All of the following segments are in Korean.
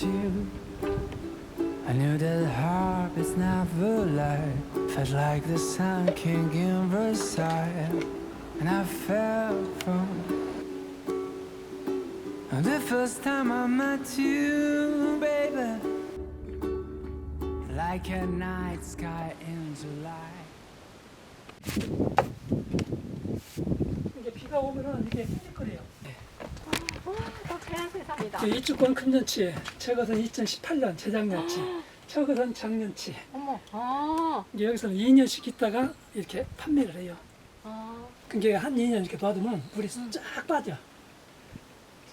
you. I knew that heart is never light. Felt like the sun king in Versailles. And I fell from the first time I met you, baby. Like a night sky in July. 이게 비가 오면은 이게 끈적거려요. 또 자연 세상이다. 이쪽 건 금년치, 저것은 2018년 재작년치, 저것은 작년치. 어머, 아, 이제 여기서는 2년씩 있다가 이렇게 판매를 해요. 아, 그러니까 한 2년 이렇게 놔두면 물이 쫙 빠져.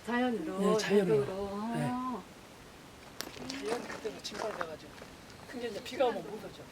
자연으로, 네, 자연으로. 자연으로. 네. 아. 자연 그대로 침발돼가지고. 근데 이제 비가 오면 못 오죠.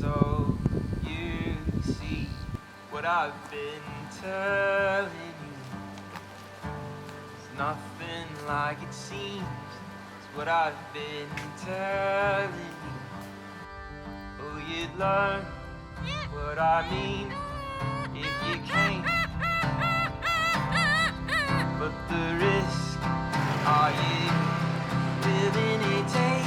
So you see what I've been telling you. It's nothing like it seems. It's what I've been telling you. Oh, you'd learn what I mean if you came. But the risk, are you willing to take?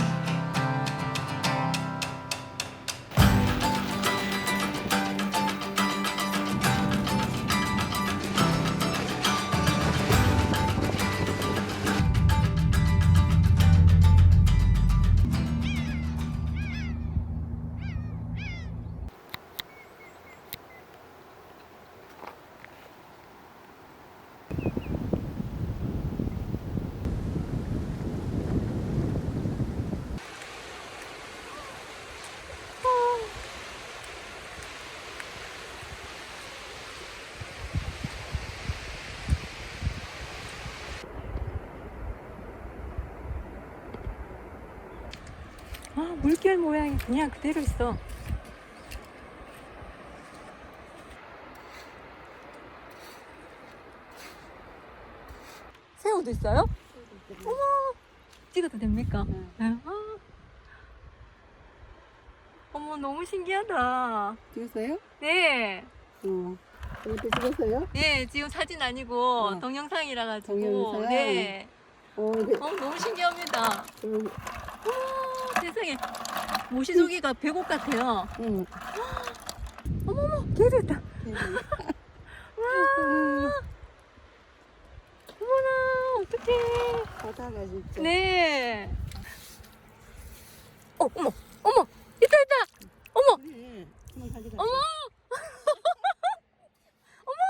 아, 물결 모양이 그냥 그대로 있어. 새우도 있어요? 어머, 찍어도 됩니까? 네. 아. 어머, 너무 신기하다. 찍었어요? 네. 이것도 찍었어요? 네, 지금 사진 아니고 네. 동영상이라 가지고. 동영상? 네. 네. 너무 신기합니다. 음, 세상에. 모시조개가 배꼽 같아요. 응. 어머머, 개도 있다. 와. 어머나, 어떡해. 바다가 진짜. 네. 어머, 어머, 있다, 있다. 어머, 네. 한번 가져가. 어머. 어머,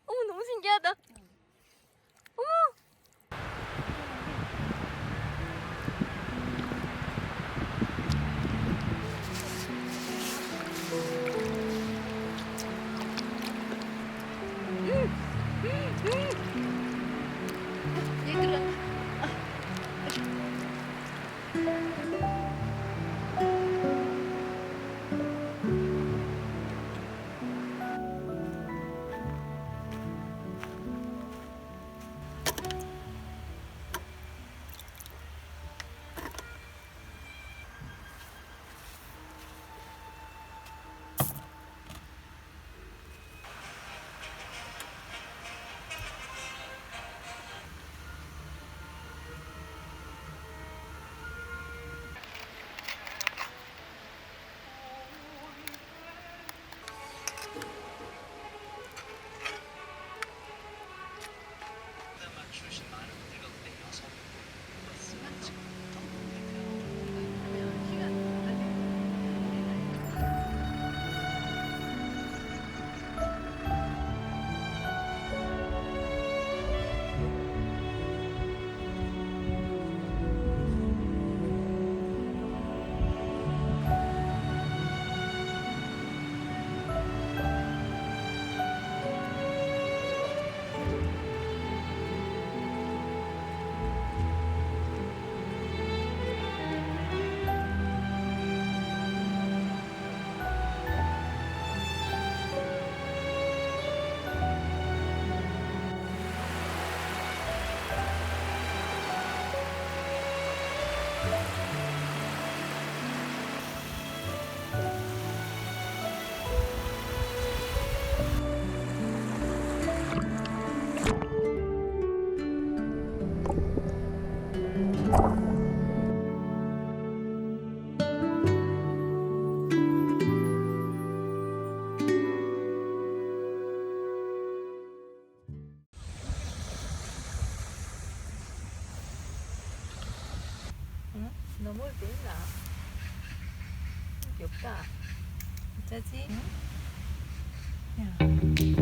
어머, 너무 신기하다. 어머. 얘들아. 넘어올 때 있나? 귀엽다. 어쩌지? 야.